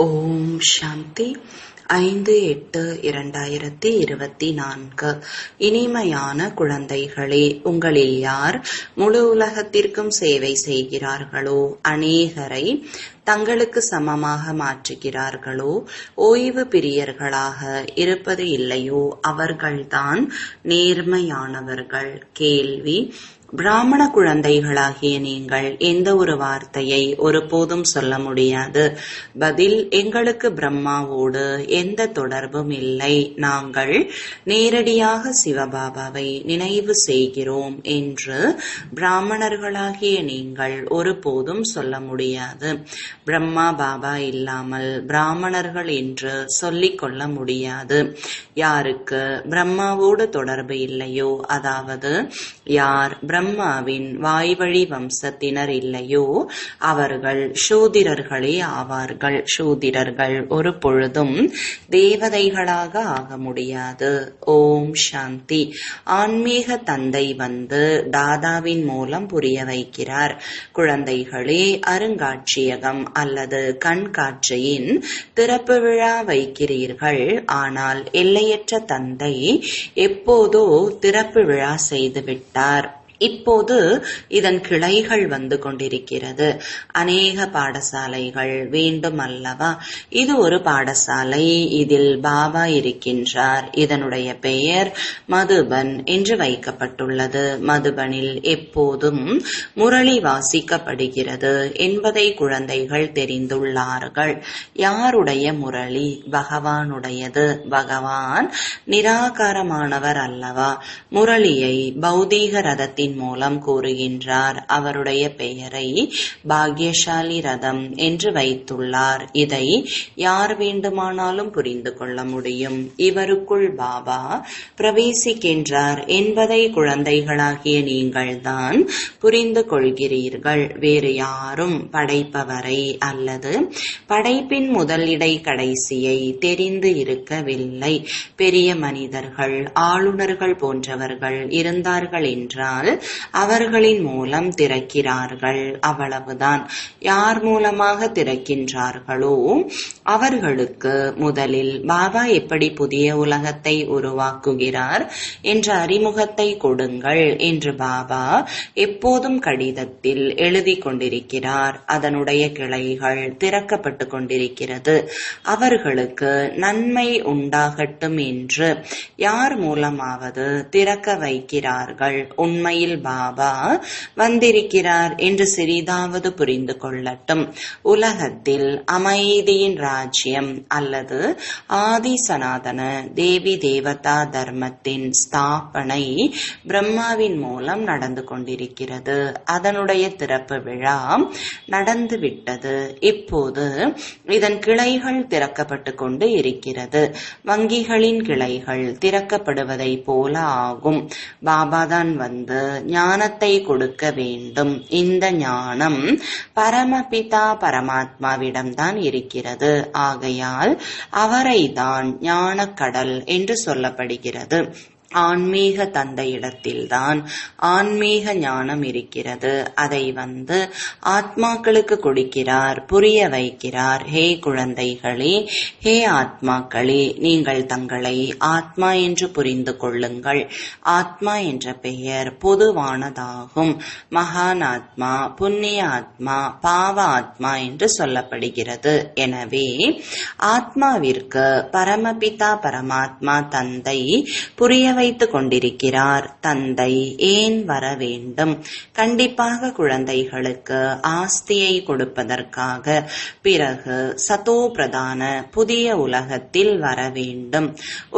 ஓம் சாந்தி. 5/8/2024. இனிமையான குழந்தைகளே, உங்களில் யார் முழு உலகத்திற்கும் சேவை செய்கிறார்களோ, அநேகரை தங்களுக்கு சமமாக மாற்றுகிறார்களோ, ஓய்வு பிரியர்களாக இருப்பது இல்லையோ, அவர்கள்தான் நேர்மையானவர்கள். கேள்வி: பிராமண குழந்தைகளாகிய நீங்கள் எந்த ஒரு வார்த்தையை ஒருபோதும் சொல்ல முடியாது. பதில்: எங்களுக்கு பிரம்மாவோடு எந்த தொடர்பும் இல்லை. நாங்கள் நேரடியாக சிவபாபாவை நினைவு செய்கிறோம் என்று பிராமணர்களாகிய நீங்கள் ஒருபோதும் சொல்ல முடியாது. பிரம்மா பாபா இல்லாமல் பிராமணர்கள் என்று சொல்லிக் கொள்ள முடியாது. யாருக்கு பிரம்மாவோடு தொடர்பு இல்லையோ, அதாவது யார் பிரம்மாவின் வாய்வழி வம்சத்தினர் இல்லையோ, அவர்கள் சூத்திரர்களே ஆவார்கள். சூத்திரர்கள் ஒரு பொழுதும் தேவதைகளாக ஆக முடியாது. ஓம் சாந்தி. ஆன்மீக தந்தை வந்து தாதாவின் மூலம் புரிய வைக்கிறார். குழந்தைகளே, அருங்காட்சியகம் அல்லது கண்காட்சியின் திறப்பு விழா வைக்கிறீர்கள். ஆனால் எல்லையற்ற தந்தை எப்போதோ திறப்பு விழா செய்துவிட்டார். இப்போது இதன் கிளைகள் வந்து கொண்டிருக்கிறது. அநேக பாடசாலைகள் வேண்டும் அல்லவா? இது ஒரு பாடசாலை. இதில் பாபா இருக்கின்றார். இதனுடைய பெயர் மதுபன் என்று வைக்கப்பட்டுள்ளது. மதுபனில் எப்போதும் முரளி வாசிக்கப்படுகிறது என்பதை குழந்தைகள் தெரிந்துள்ளார்கள். யாருடைய முரளி? பகவானுடையது. பகவான் நிராகாரமானவர் அல்லவா? முரளியை பௌதீக ரதத்தின் மூலம் கூறுகின்றார். அவருடைய பெயரை பாக்யசாலி ரதம் என்று வைத்துள்ளார். இதை யார் வேண்டுமானாலும் புரிந்து கொள்ள முடியும். இவருக்குள் பாபா பிரவேசிக்கின்றார் என்பதை குழந்தைகளாகிய நீங்கள்தான் புரிந்து கொள்கிறீர்கள். வேறு யாரும் படைப்பவரை அல்லது படைப்பின் முதலிடை கடைசியை தெரிந்து இருக்கவில்லை. பெரிய மனிதர்கள், ஆளுநர்கள் போன்றவர்கள் இருந்தார்கள் என்றால் அவர்களின் மூலம் திறக்கிறார்கள். அவ்வளவுதான். யார் மூலமாக திறக்கின்றார்களோ அவர்களுக்கு முதலில் பாபா எப்படி புதிய உலகத்தை உருவாக்குகிறார் என்ற அறிமுகத்தை கொடுங்கள் என்று பாபா எப்போதும் கடிதத்தில் எழுதி கொண்டிருக்கிறார். அதனுடைய கிளைகள் திறக்கப்பட்டு கொண்டிருக்கிறது. அவர்களுக்கு நன்மை உண்டாகட்டும் என்று யார் மூலமாவது திறக்க வைக்கிறார்கள். உண்மையில் பாபா வந்திருக்கிறார் என்று சிறிதாவது புரிந்து கொள்ளட்டும். உலகத்தில் அமைதியின் ராஜ்யம் அல்லது ஆதி சனாதன தேவி தேவதா தர்மத்தின் ஸ்தாபனை பிரம்மாவின் மூலம் நடந்து கொண்டிருக்கிறது. அதனுடைய திறப்பு விழா நடந்துவிட்டது. இப்போது இதன் கிளைகள் திறக்கப்பட்டு கொண்டு இருக்கிறது. வங்கிகளின் கிளைகள் திறக்கப்படுவதை போல ஆகும். பாபாதான் வந்து ஞானத்தை கொடுக்க வேண்டும். இந்த ஞானம் பரமபிதா பரமாத்மாவிடம்தான் இருக்கிறது. ஆகையால் அவரைதான் ஞானக்கடல் என்று சொல்லப்படுகிறது. ஆன்மீக தந்தையிடத்தில்தான் ஆன்மீக ஞானம் இருக்கிறது. அதை வந்து ஆத்மாக்களுக்கு கொடுக்கிறார், புரிய வைக்கிறார். ஹே குழந்தைகளே, ஹே ஆத்மாக்களே, நீங்கள் தங்களை ஆத்மா என்று புரிந்து கொள்ளுங்கள். ஆத்மா என்ற பெயர் பொதுவானதாகும். மகான் ஆத்மா, புண்ணிய ஆத்மா, பாவ ஆத்மா என்று சொல்லப்படுகிறது. எனவே ஆத்மாவிற்கு பரமபிதா பரமாத்மா தந்தை புரிய வைத்துக் கொண்டிருக்கிறார். தந்தை ஏன் வர வேண்டும்? கண்டிப்பாக குழந்தைகளுக்கு ஆஸ்தியை கொடுப்பதற்காக. பிறகு சதோ பிரதான புதிய உலகத்தில் வர வேண்டும்.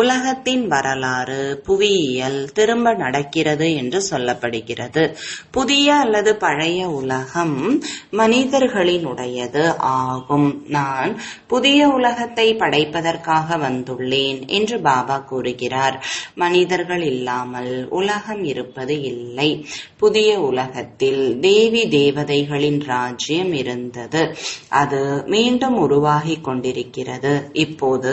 உலகத்தின் வரலாறு, புவியியல் திரும்ப நடக்கிறது என்று சொல்லப்படுகிறது. புதிய அல்லது பழைய உலகம் மனிதர்களினுடையது ஆகும். நான் புதிய உலகத்தை படைப்பதற்காக வந்துள்ளேன் என்று பாபா கூறுகிறார். மனிதர்கள் இல்லாமல் உலகம் இருப்பது இல்லை. புதிய உலகத்தில் தேவி தேவதைகளின் ராஜ்யம் இருந்தது. அது மீண்டும் உருவாகி கொண்டிருக்கிறது. இப்போது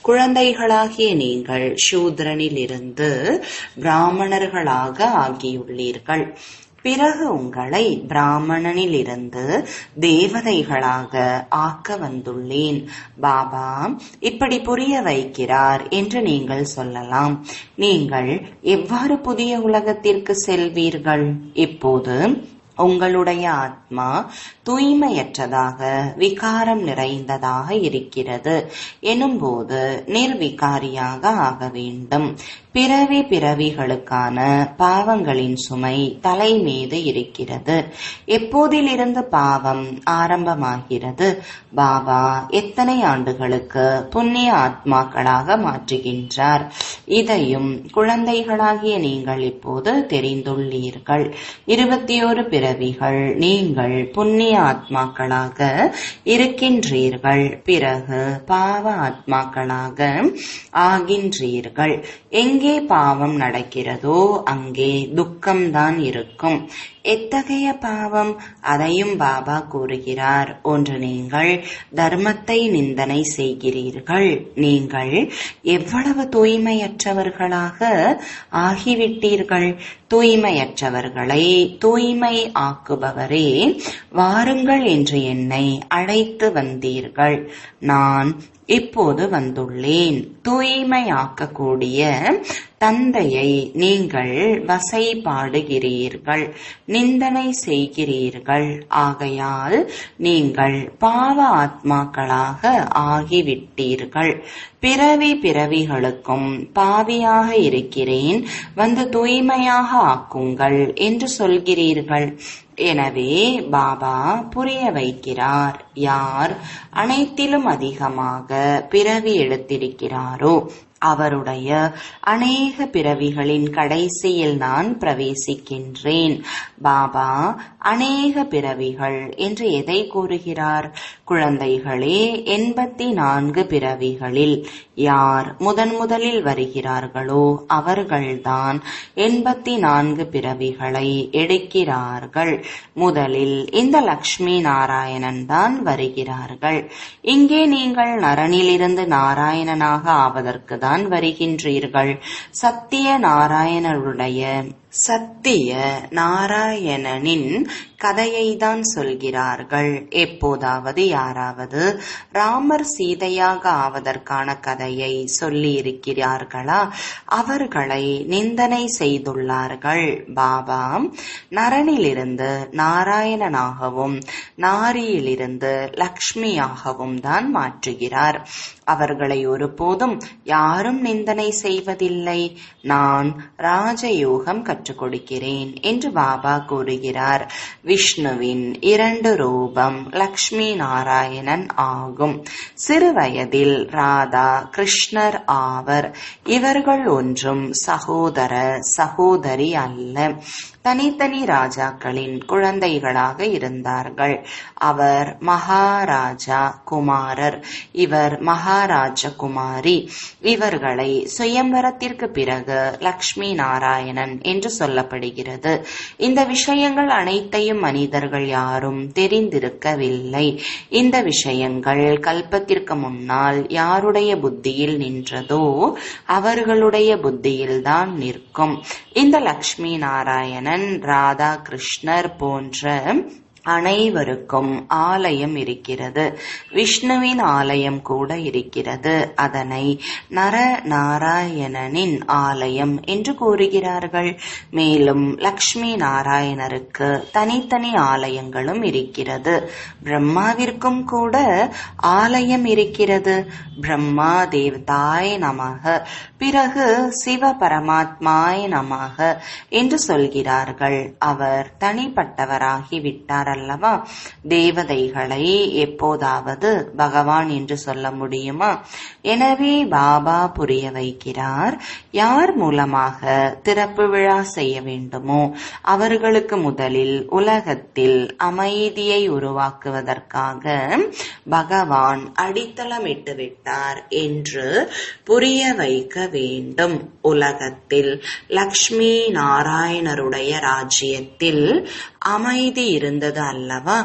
குழந்தைகளாகிய நீங்கள் சூத்ரனில் இருந்து பிராமணர்களாக ஆகியுள்ளீர்கள். பிறகு உங்களை பிராமணனிலிருந்து தேவதைகளாக ஆக்க வந்துள்ளேன். பாபா இப்படி புரிய வைக்கிறார் என்று நீங்கள் சொல்லலாம். நீங்கள் எவ்வாறு புதிய உலகத்திற்கு செல்வீர்கள்? இப்போது உங்களுடைய ஆத்மா தூய்மையற்றதாக விகாரம் நிறைந்ததாக இருக்கிறது எனும்போது நிர்விகாரியாக ஆக வேண்டும். பிறவிகளுக்கான பாவங்களின் சுமை தலை மீது இருக்கிறது. எப்போதிலிருந்து பாவம் ஆரம்பமாகிறது? பாபா எத்தனை ஆண்டுகளுக்கு புண்ணிய ஆத்மாக்களாக மாற்றுகின்றார்? இதையும் குழந்தைகளாகிய நீங்கள் இப்போது தெரிந்துள்ளீர்கள். 21 பிறவிகள் நீங்கள் புண்ணிய ஆத்மாக்களாக இருக்கின்றீர்கள். பிறகு பாவ ஆத்மாக்களாக ஆகின்றீர்கள். எங்கே பாவம் நடக்கிறதோ அங்கே துக்கம்தான் இருக்கும். எத்தகைய பாவம்? அதையும் பாபா கூறுகிறார். ஒன்று, நீங்கள் தர்மத்தை நிந்தனை செய்கிறீர்கள். நீங்கள் எவ்வளவு தூய்மையற்றவர்களாக ஆகிவிட்டீர்கள். தூய்மையற்றவர்களை தூய்மை ஆக்குபவரே, வாருங்கள் என்று என்னை அழைத்து வந்தீர்கள். நான் இப்போது வந்துள்ளேன். தூய்மையாக்கக்கூடிய தந்தையை நீங்கள் வசைபாடுகிறீர்கள், நிந்தனை செய்கிறீர்கள். ஆகையால் நீங்கள் பாவ ஆத்மாக்களாக ஆகிவிட்டீர்கள். பிறவிகளுக்கும் பாவியாக இருக்கிறேன், வந்து தூய்மையாக ஆக்குங்கள் என்று சொல்கிறீர்கள். எனவே பாபா புரிய வைக்கிறார். யார் அனைத்திலும் அதிகமாக பிறவி எடுத்திருக்கிறாரோ அவருடைய அநேக பிறவிகளின் கடைசியில் நான் பிரவேசிக்கின்றேன். பாபா அநேக பிறவிகள் என்று எதை கூறுகிறார்? குழந்தைகளே, 84 பிறவிகளில் யார் முதலில் வருகிறார்களோ அவர்கள்தான் 84 பிறவிகளை எடுக்கிறார்கள். முதலில் இந்த லக்ஷ்மி நாராயணன் தான் வருகிறார்கள். இங்கே நீங்கள் நரனிலிருந்து நாராயணனாக ஆவதற்கு தான் வருகின்றீர்கள். சத்திய நாராயணனின் கதையை தான் சொல்கிறார்கள். எப்போதாவது யாராவது ராமர் சீதையாக ஆவதற்கான கதையை சொல்லி இருக்கிறார்களா? அவர்களை நிந்தனை செய்துள்ளார்கள். பாபா நரனிலிருந்து நாராயணனாகவும் நாரியிலிருந்து லக்ஷ்மியாகவும் தான் மாற்றுகிறார். அவர்களை ஒருபோதும் யாரும் நிந்தனை செய்வதில்லை. நான் ராஜயோகம் கற்றுக் கொடுக்கிறேன் என்று பாபா கூறுகிறார். விஷ்ணுவின் 2 ரூபம் லக்ஷ்மி நாராயணன் ஆகும். சிறு வயதில் ராதா கிருஷ்ணர் ஆவர். இவர்கள் ஒன்றும் சகோதர சகோதரி அல்ல. தனித்தனி ராஜாக்களின் குழந்தைகளாக இருந்தார்கள். அவர் மகாராஜா குமாரர், இவர் மகாராஜ குமாரி. இவர்களை சுயம்வரத்திற்கு பிறகு லக்ஷ்மி நாராயணன் என்று சொல்லப்படுகிறது. இந்த விஷயங்கள் அனைத்தையும் மனிதர்கள் யாரும் தெரிந்திருக்கவில்லை. இந்த விஷயங்கள் கல்பத்திற்கு முன்னால் யாருடைய புத்தியில் நின்றதோ அவர்களுடைய புத்தியில்தான் நிற்கும். இந்த லக்ஷ்மி நாராயணன் ராதா கிருஷ்ணர் போன்ற அனைவருக்கும் ஆலயம் இருக்கிறது. விஷ்ணுவின் ஆலயம் கூட இருக்கிறது. அதனை நரநாராயணனின் ஆலயம் என்று கூறுகிறார்கள். மேலும் லக்ஷ்மி நாராயணருக்கு தனித்தனி ஆலயங்களும் இருக்கிறது. பிரம்மாவிற்கும் கூட ஆலயம் இருக்கிறது. பிரம்மா தேவதாய நமக, பிறகு சிவ பரமாத்மாய நமக என்று சொல்கிறார்கள். அவர் தனிப்பட்டவராகி விட்டார் அல்லவா? தேவதைகளை எப்போதாவது பகவான் என்று சொல்ல முடியுமா? எனவே பாபா புரிய வைக்கிறார். யார் மூலமாக திறப்பு விழா செய்ய வேண்டுமோ அவர்களுக்கு முதலில் உலகத்தில் அமைதியை உருவாக்குவதற்காக பகவான் அடித்தளமிட்டு விட்டார் என்று புரிய வைக்க வேண்டும். உலகத்தில் லக்ஷ்மி நாராயணருடைய ராஜ்யத்தில் அமைதி இருந்தது அல்லவா?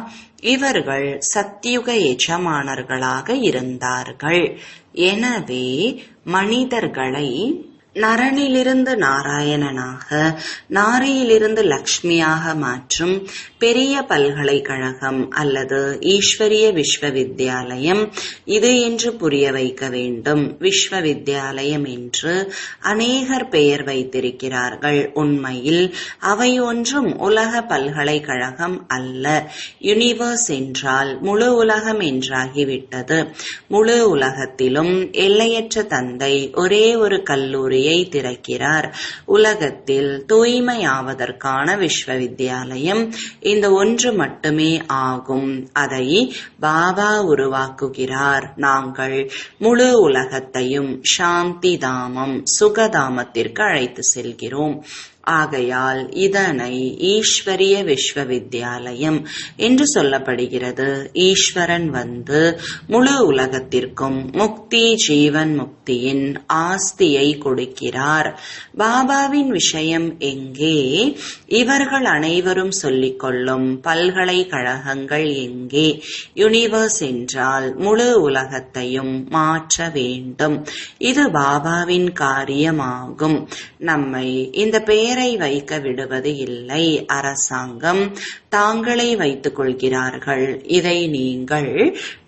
இவர்கள் சத்யுக எஜமானர்களாக இருந்தார்கள். எனவே மனிதர்களை நரனிலிருந்து நாராயணனாக, நாரியிலிருந்து லக்ஷ்மியாக மாற்றும் பெரிய பல்கலைக்கழகம் அல்லது ஈஸ்வரிய விஸ்வவித்யாலயம் இது என்று புரிய வைக்க வேண்டும். விஸ்வவித்யாலயம் என்று அநேகர் பெயர் வைத்திருக்கிறார்கள். உண்மையில் அவை ஒன்றும் உலக பல்கலைக்கழகம் அல்ல. யுனிவர்ஸ் என்றால் முழு உலகம் என்றாகிவிட்டது. முழு உலகத்திலும் எல்லையற்ற தந்தை ஒரே ஒரு கல்லூரியை திறக்கிறார். உலகத்தில் தூய்மையாவதற்கான விஸ்வவித்யாலயம் இந்த ஒன்று மட்டுமே ஆகும். அதை பாபா உருவாக்குகிறார். நாங்கள் முழு உலகத்தையும் சாந்தி தாமம், சுகதாமத்திற்கு அழைத்து செல்கிறோம். ஆகையால் இதனை ஈஸ்வரிய விஸ்வவித்யாலயம் என்று சொல்லப்படுகிறது. ஈஸ்வரன் வந்து முழு உலகத்திற்கும் முக்தி, ஜீவன் முக்தியின் ஆஸ்தியை கொடுக்கிறார். பாபாவின் விஷயம் எங்கே? இவர்கள் அனைவரும் சொல்லிக் கொள்ளும் பல்கலைக்கழகங்கள் எங்கே? யுனிவர்ஸ் என்றால் முழு உலகத்தையும் மாற்ற வேண்டும். இது பாபாவின் காரியமாகும். நம்மை இந்த பெயரை வைக்க விடுவது இல்லை. அரசாங்கம் தாங்களே வைத்துக் கொள்கிறார்கள். இதை நீங்கள்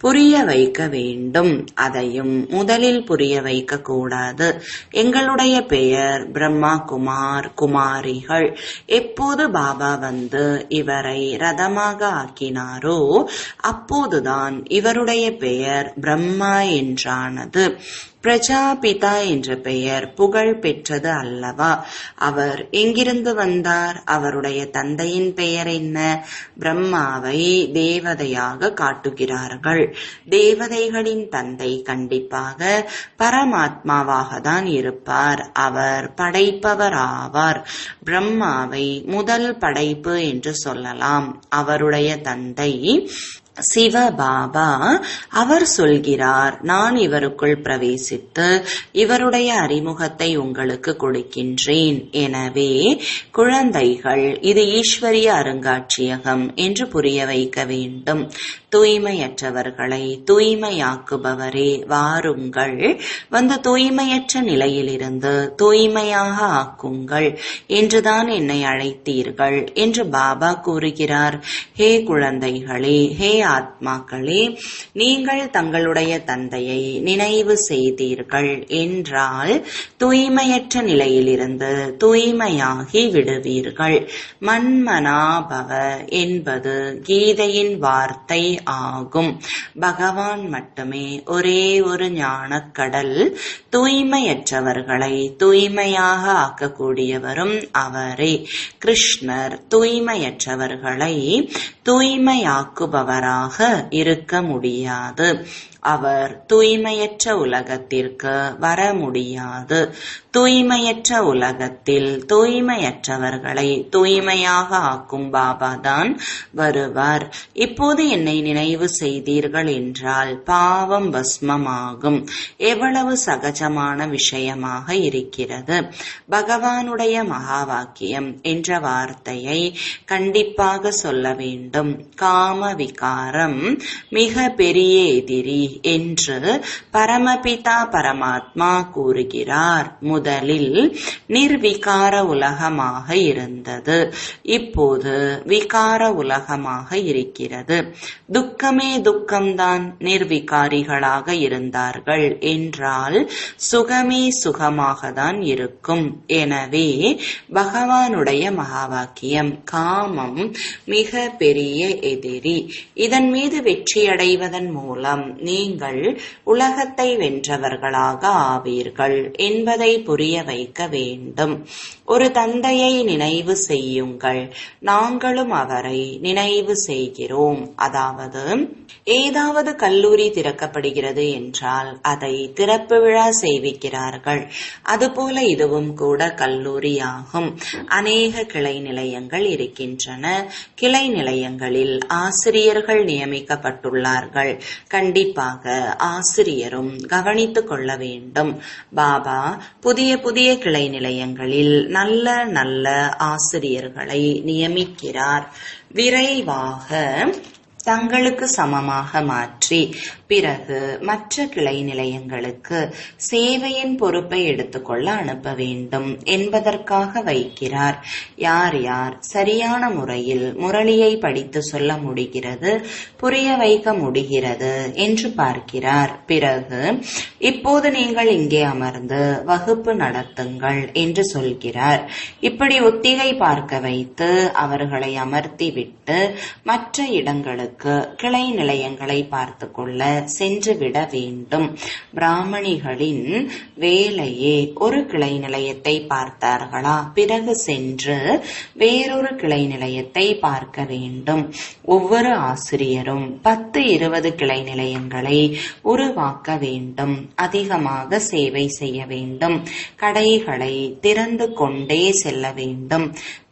புரிய வைக்க வேண்டும். அதையும் முதலில் புரிய வைக்க கூடாது. எங்களுடைய பெயர் பிரம்மா குமார், குமாரிகள். எப்போது பாபா வந்து இவரை ரதமாக ஆக்கினாரோ அப்போதுதான் இவருடைய பெயர் பிரம்மா என்றானது. பிரஜாபிதா என்ற பெயர் புகழ் பெற்றது அல்லவா? அவர் எங்கிருந்து வந்தார்? அவருடைய தந்தையின் பெயர் என்ன? பிரம்மாவை தேவதையாக காட்டுகிறார்கள். தேவதைகளின் தந்தை கண்டிப்பாக பரமாத்மாவாக தான் இருப்பார். அவர் படைப்பவர் ஆவார். பிரம்மாவை முதல் படைப்பு என்று சொல்லலாம். அவருடைய தந்தை சிவபாபா. அவர் சொல்கிறார், நான் இவருக்குள் பிரவேசித்து இவருடைய அறிமுகத்தை உங்களுக்கு கொடுக்கின்றேன். எனவே குழந்தைகள், இது ஈஸ்வரிய அருங்காட்சியகம் என்று புரிய வைக்க வேண்டும். தூய்மையற்றவர்களை தூய்மையாக்குபவரே, வாருங்கள், வந்து தூய்மையற்ற நிலையிலிருந்து தூய்மையாக ஆக்குங்கள் என்றுதான் என்னை அழைத்தீர்கள் என்று பாபா கூறுகிறார். ஹே குழந்தைகளே, ஹே ஆத்மாக்களே, நீங்கள் தங்களுடைய தந்தையை நினைவு செய்தீர்கள் என்றால் தூய்மையற்ற நிலையிலிருந்து தூய்மையாகி விடுவீர்கள். மன்மனாபவ என்பது கீதையின் வார்த்தை ஆகும். பகவான் மட்டுமே ஒரே ஒரு ஞானக்கடல். தூய்மையற்றவர்களை தூய்மையாக ஆக்கக்கூடியவரும் அவரே. கிருஷ்ணர் தூய்மையற்றவர்களை தூய்மையாக்குபவராக இருக்க முடியாது. அவர் தூய்மையற்ற உலகத்திற்கு வர முடியாது. தூய்மையற்ற உலகத்தில் தூய்மையற்றவர்களை தூய்மையாக ஆக்கும் பாபா தான் வருவார். இப்போது என்னை நினைவு செய்தீர்கள் என்றால் பாவம் பஸ்மமாகும். எவ்வளவு சகஜமான விஷயமாக இருக்கிறது. பகவானுடைய மகா வாக்கியம் என்ற வார்த்தையை கண்டிப்பாக சொல்ல வேண்டும். காம விகாரம் மிக பெரிய எதிரி என்று பரமபிதா பரமாத்மா கூறுகிறார். முதலில் நிர்விகார உலகமாக இருந்தது, இப்போது விகார உலகமாக இருக்கிறது. துக்கமே துக்கம்தான். நிர்விகாரிகளாக இருந்தார்கள் என்றால் சுகமே சுகமாக தான் இருக்கும். எனவே பகவானுடைய மகா வாக்கியம், காமம் மிக பெரிய எதிரி. இதன் மீது வெற்றியடைவதன் மூலம் நீங்கள் உலகத்தை வென்றவர்களாக ஆவீர்கள் என்பதை புரிய வைக்க வேண்டும். ஒரு தந்தையை நினைவு செய்யுங்கள். நாங்களும் அவரை நினைவு செய்கிறோம். அதாவது ஏதாவது கல்லூரி திறக்கப்படுகிறது என்றால் அதை திறப்பு விழா செய்விக்கிறார்கள். அதுபோல இதுவும் கூட கல்லூரியாகும். அநேக கிளை நிலையங்கள் இருக்கின்றன. கிளை நிலையங்களில் ஆசிரியர்கள் நியமிக்கப்பட்டுள்ளார்கள். கண்டிப்பாக ஆசிரியரும் கவனித்துக் கொள்ள வேண்டும். பாபா புதிய புதிய கிளை நிலையங்களில் நல்ல நல்ல ஆசிரியர்களை நியமிக்கிறார். விரைவாக தங்களுக்கு சமமாக மாற்றி பிறகு மற்ற கிளை நிலையங்களுக்கு சேவையின் பொறுப்பை எடுத்துக்கொள்ள அனுப்ப வேண்டும் என்பதற்காக வைக்கிறார். யார் யார் சரியான முறையில் முரளியை படித்து சொல்ல முடிகிறது, புரிய வைக்க முடிகிறது என்று பார்க்கிறார். பிறகு இப்போது நீங்கள் இங்கே அமர்ந்து வகுப்பு நடத்துங்கள் என்று சொல்கிறார். இப்படி ஒத்திகை பார்க்க வைத்து அவர்களை அமர்த்தி விட்டு மற்ற இடங்களுக்கு கிளை நிலையங்களை பார்த்து கொள்ள சென்று விட வேண்டும். பிராமணிகளின் வேலையே ஒரு கிளை நிலையத்தை பார்த்தார்களா, பிறகு சென்று வேறொரு கிளை நிலையத்தை பார்க்க வேண்டும். ஒவ்வொரு ஆசிரியரும் 10-20 கிளை நிலையங்களை உருவாக்க வேண்டும். அதிகமாக சேவை செய்ய வேண்டும். கடைகளை திறந்து கொண்டே செல்ல வேண்டும்.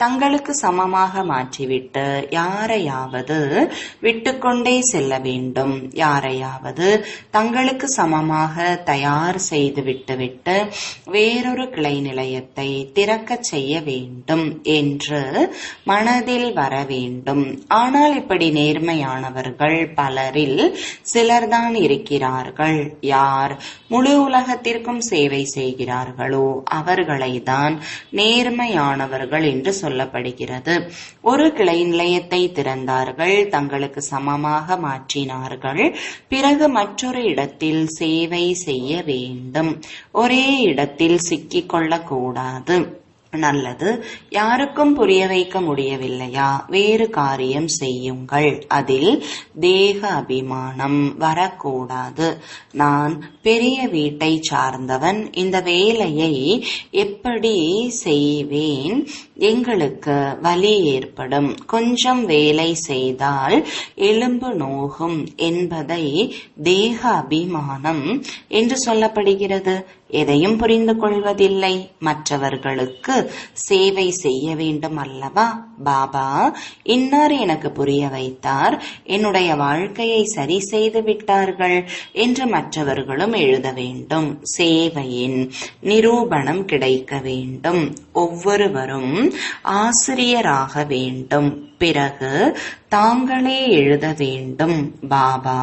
தங்களுக்கு சமமாக மாற்றிவிட்டு யாரையாவது விட்டுக்கொண்டே செல்ல வேண்டும். யாரையாவது தங்களுக்கு சமமாக தயார் செய்து விட்டுவிட்டு வேறொரு கிளை நிலையத்தை திறக்க செய்ய வேண்டும் என்று மனதில் வர வேண்டும். ஆனால் இப்படி நேர்மையானவர்கள் பலரில் சிலர்தான் இருக்கிறார்கள். யார் முழு உலகத்திற்கும் சேவை செய்கிறார்களோ அவர்களை தான் நேர்மையானவர்கள் என்று சொல்லப்படுகிறது. ஒரு கிளை நிலையத்தை திறந்தார்கள், தங்களுக்கு சமமாக மாற்றினார்கள். பிறகு மற்றொரு இடத்தில் சேவை செய்ய வேண்டும். ஒரே இடத்தில் சிக்கிக் கொள்ளக்கூடாது. நல்லது, யாருக்கும் புரிய வைக்க முடியவில்லையா, வேறு காரியம் செய்யுங்கள். அதில் தேக அபிமானம் வரக்கூடாது. நான் பெரிய வீட்டை சார்ந்தவன், இந்த வேலையை எப்படி செய்வேன், எங்களுக்கு வலி ஏற்படும், கொஞ்சம் வேலை செய்தால் எலும்பு நோகும் என்பதை தேக அபிமானம் என்று சொல்லப்படுகிறது. எதையும் புரிந்து கொள்வதில்லை. மற்றவர்களுக்கு சேவை செய்ய வேண்டும் அல்லவா? பாபா இன்னார் எனக்கு புரிய வைத்தார், என்னுடைய வாழ்க்கையை சரி செய்து விட்டார்கள் என்று மற்றவர்களும் எழுத வேண்டும். சேவையின் நிரூபணம் கிடைக்க வேண்டும். ஒவ்வொருவரும் ஆசிரியராக வேண்டும். பிறகு தாங்களே எழுத வேண்டும். பாபா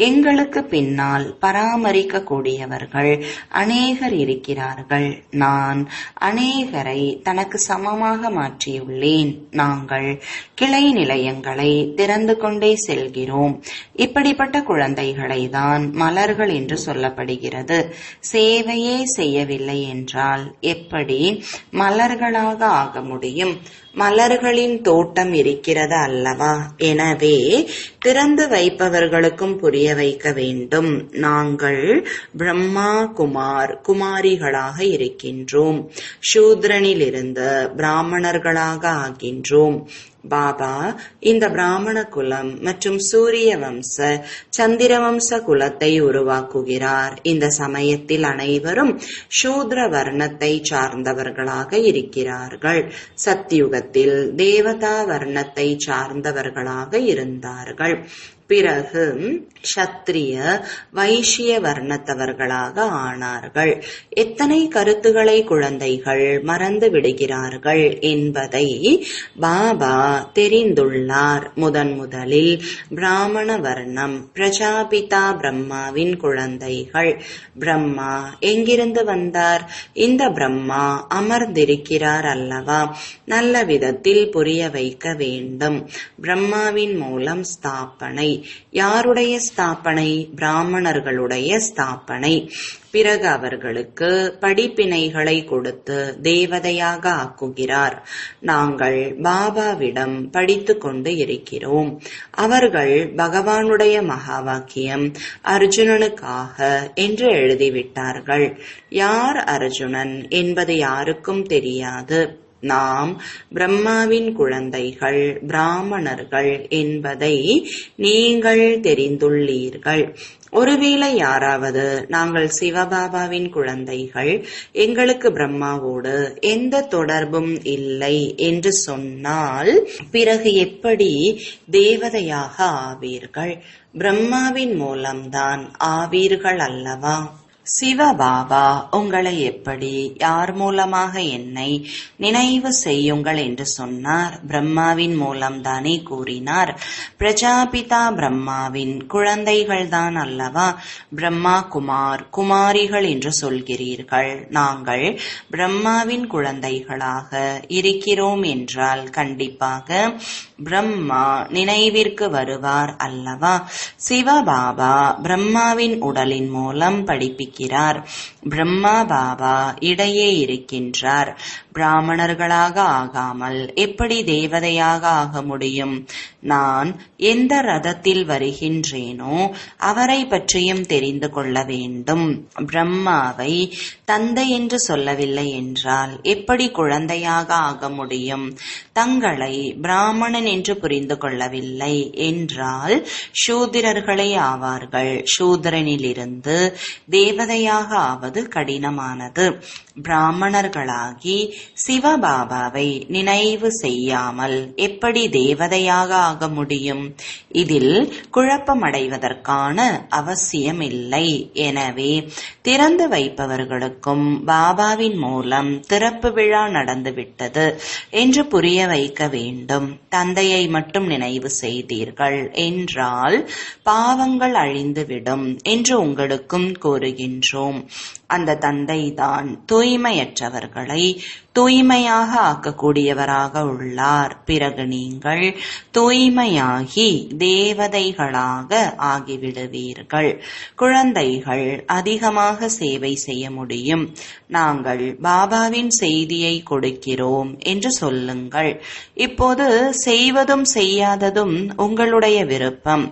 எங்களுக்கு பின்னால் பராமரிக்க கூடியவர்கள் அநேகர் இருக்கிறார்கள். நான் அநேகரை தனக்கு சமமாக மாற்றியுள்ளேன். நாங்கள் கிளை நிலையங்களை திறந்து கொண்டே செல்கிறோம். இப்படிப்பட்ட குழந்தைகளை தான் மலர்கள் என்று சொல்லப்படுகிறது. சேவையே செய்யவில்லை என்றால் எப்படி மலர்களாக ஆக முடியும்? மலர்களின் தோட்டம் இருக்கிறது அல்லவா? எனவே திறந்து வைப்பவர்களுக்கும் புரிய வைக்க வேண்டும். நாங்கள் பிரம்மா குமாரிகளாக இருக்கின்றோம். சூத்ரனிலிருந்து பிராமணர்களாக ஆகின்றோம். பாபா இந்த பிராமண குலம் மற்றும் சூரிய வம்ச சந்திர வம்ச குலத்தை உருவாக்குகிறார். இந்த சமயத்தில் அனைவரும் சூத்ர வர்ணத்தை சார்ந்தவர்களாக இருக்கிறார்கள். சத்யுகத்தில் தேவதா வர்ணத்தை சார்ந்தவர்களாக இருந்தார்கள். பிறகு சத்திரிய வைஷ்ய வர்ணத்தவர்களாக ஆனார்கள். எத்தனை கருத்துக்களை குழந்தைகள் மறந்து விடுகிறார்கள் என்பதை பாபா தெரிந்துள்ளார். முதலில் பிராமண வர்ணம் பிரஜாபிதா பிரம்மாவின் குழந்தைகள். பிரம்மா எங்கிருந்து வந்தார்? இந்த பிரம்மா அமர்ந்திருக்கிறார் அல்லவா? நல்ல விதத்தில் புரிய வைக்க வேண்டும். பிரம்மாவின் மூலம் ஸ்தாபனை. யாருடைய ஸ்தாபனை? பிராமணர்களுடைய ஸ்தாபனை. பிறகு அவர்களுக்கு படிப்பினைகளை கொடுத்து தேவதையாக ஆக்குகிறார். நாங்கள் பாபாவிடம் படித்து கொண்டு இருக்கிறோம். அவர்கள் பகவானுடைய மகா வாக்கியம் அர்ஜுனனுக்காக என்று எழுதிவிட்டார்கள். யார் அர்ஜுனன் என்பது யாருக்கும் தெரியாது. நாம் பிரம்மாவின் குழந்தைகள், பிராமணர்கள் என்பதை நீங்கள் தெரிந்துள்ளீர்கள். ஒருவேளை யாராவது நாங்கள் சிவபாபாவின் குழந்தைகள், எங்களுக்கு பிரம்மாவோடு எந்த தொடர்பும் இல்லை என்று சொன்னால் பிறகு எப்படி தேவதையாக ஆவீர்கள்? பிரம்மாவின் மூலம்தான் ஆவீர்கள் அல்லவா? சிவபாபா உங்களை எப்படி யார் மூலமாக என்னை நினைவு செய்யுங்கள் என்று சொன்னார்? பிரம்மாவின் மூலம்தானே கூறினார். பிரஜாபிதா பிரம்மாவின் குழந்தைகள்தான் அல்லவா பிரம்மா குமாரிகள் என்று சொல்கிறீர்கள். நாங்கள் பிரம்மாவின் குழந்தைகளாக இருக்கிறோம் என்றால் கண்டிப்பாக பிரம்மா நினைவிற்கு வருவார் அல்லவா? சிவபாபா பிரம்மாவின் உடலின் மூலம் படிப்பிக்கிறார். பிரம்மா பாபா இடையே இருக்கின்றார். பிராமணர்களாக ஆகாமல் எப்படி தேவதையாக ஆக முடியும்? நான் எந்த ரதத்தில் வருகின்றேனோ அவரை பற்றியும் தெரிந்து கொள்ள வேண்டும். பிரம்மாவை தந்தை என்று சொல்லவில்லை என்றால் எப்படி குழந்தையாக ஆக முடியும்? தங்களை பிராமணன் என்று புரிந்து கொள்ளவில்லை என்றால் சூத்திரர்களே ஆவார்கள். சூத்திரனிலிருந்து தேவதையாக ஆவது கடினமானது. பிராமணர்களாகி சிவபாபாவை நினைவு செய்யாமல் எப்படி தேவதையாக ஆக முடியும்? இதில் குழப்பமடைவதற்கான அவசியமில்லை. எனவே திறந்து வைப்பவர்களுக்கும் பாபாவின் மூலம் திறப்பு விழா நடந்துவிட்டது என்று புரிய வைக்க வேண்டும். தந்தையை மட்டும் நினைவு செய்தீர்கள் என்றால் பாவங்கள் அழிந்துவிடும் என்று உங்களுக்கும் கூறுகின்றோம். அந்த தந்தைதான் தூய்மையற்றவர்களை தூய்மையாக ஆக்கக்கூடியவராக உள்ளார். பிறகு நீங்கள் தூய்மையாகி தேவதைகளாக ஆகிவிடுவீர்கள். குழந்தைகள் அதிகமாக சேவை செய்ய முடியும். நாங்கள் பாபாவின் செய்தியை கொடுக்கிறோம் என்று சொல்லுங்கள். இப்போது செய்வதும் செய்யாததும் உங்களுடைய விருப்பம்.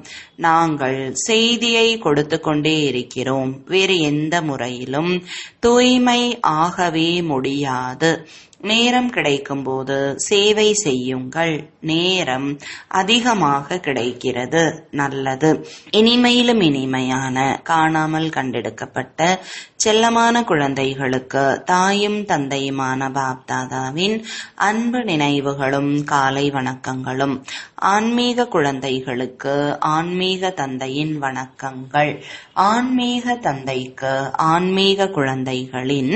நாங்கள் செய்தியை கொடுத்து கொண்டே இருக்கிறோம். வேறு எந்த முறையிலும் தூய்மை ஆகவே முடியாது. நேரம் கிடைக்கும் போது சேவை செய்யுங்கள். நேரம் அதிகமாக கிடைக்கிறது, நல்லது. இனிமையிலும் இனிமையான காணாமல் கண்டெடுக்கப்பட்ட செல்லமான குழந்தைகளுக்கு தாயும் தந்தையுமான பாப்தாதாவின் அன்பு நினைவுகளும் காலை வணக்கங்களும். ஆன்மீக குழந்தைகளுக்கு ஆன்மீக தந்தையின் வணக்கங்கள். ஆன்மீக தந்தைக்கு ஆன்மீக குழந்தைகளின்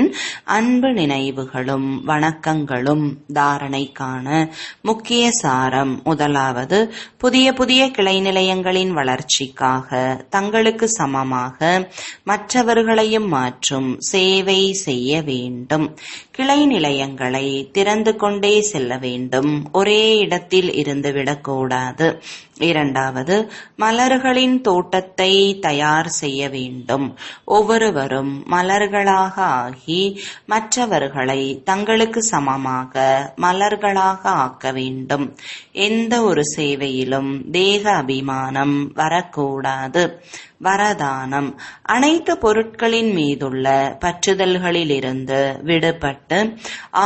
அன்பு நினைவுகளும் வணக்கங்களும். தாரணைக்கான முக்கிய சாரம். முதலாவது, புதிய புதிய கிளை நிலையங்களின் வளர்ச்சிக்காக தங்களுக்கு சமமாக மற்றவர்களையும் மாற்றும் சேவை செய்ய வேண்டும். கிளை நிலையங்களை திறந்து கொண்டே செல்ல வேண்டும். ஒரே இடத்தில் இருந்துவிடக்கூடாது. இரண்டாவது, மலர்களின் தோட்டத்தை தயார் செய்ய வேண்டும். ஒவ்வொருவரும் மலர்களாக ஆகி மற்றவர்களை தங்களுக்கு சமமாக மலர்களாக ஆக்க வேண்டும். எந்த ஒரு சேவையிலும் தேக அபிமானம் வரக்கூடாது. வரதானம். அனைத்து பொருட்களின் மீதுள்ள பற்றுதல்களிலிருந்து விடுபட்டு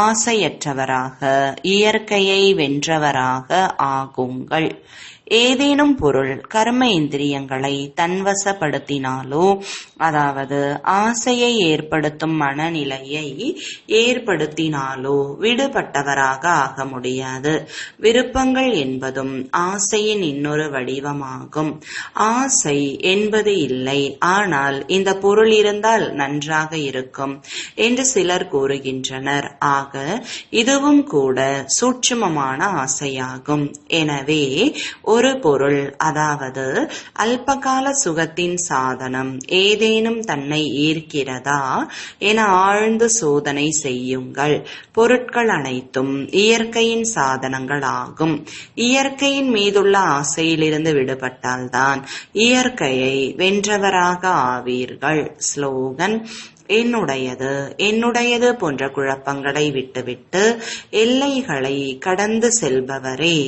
ஆசையற்றவராக இயற்கையை வென்றவராக ஆகுங்கள். ஏதேனும் பொருள் கர்ம இந்திரியங்களை தன்வசப்படுத்தினாலோ, அதாவது ஆசையை ஏற்படுத்தும் மனநிலையை ஏற்படுத்தினாலோ விடுபட்டவராக ஆக முடியாது. விருப்பங்கள் என்பதும் ஆசையின் இன்னொரு வடிவமாகும். ஆசை என்பது இல்லை, ஆனால் இந்த பொருள் இருந்தால் நன்றாக இருக்கும் என்று சிலர் கூறுகின்றனர். ஆக இதுவும் கூட சூட்சுமமான ஆசையாகும். எனவே ஒரு பொருள், அதாவது அல்பகால சுகத்தின் சாதனம் ஏதேனும் தன்னை ஈர்க்கிறதா என ஆழ்ந்து சோதனை செய்யுங்கள். பொருட்கள் அனைத்தும் இயற்கையின் சாதனங்கள் ஆகும். இயற்கையின் மீதுள்ள ஆசையிலிருந்து விடுபட்டால்தான் இயற்கையை வென்றவராக ஆவீர்கள். ஸ்லோகன். என்னுடையது என்னுடையது போன்ற குழப்பங்களை விட்டுவிட்டு எல்லைகளை கடந்து செல்பவரே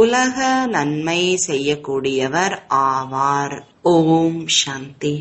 உலக நன்மை செய்யக்கூடியவர் ஆவார். ஓம் சாந்தி.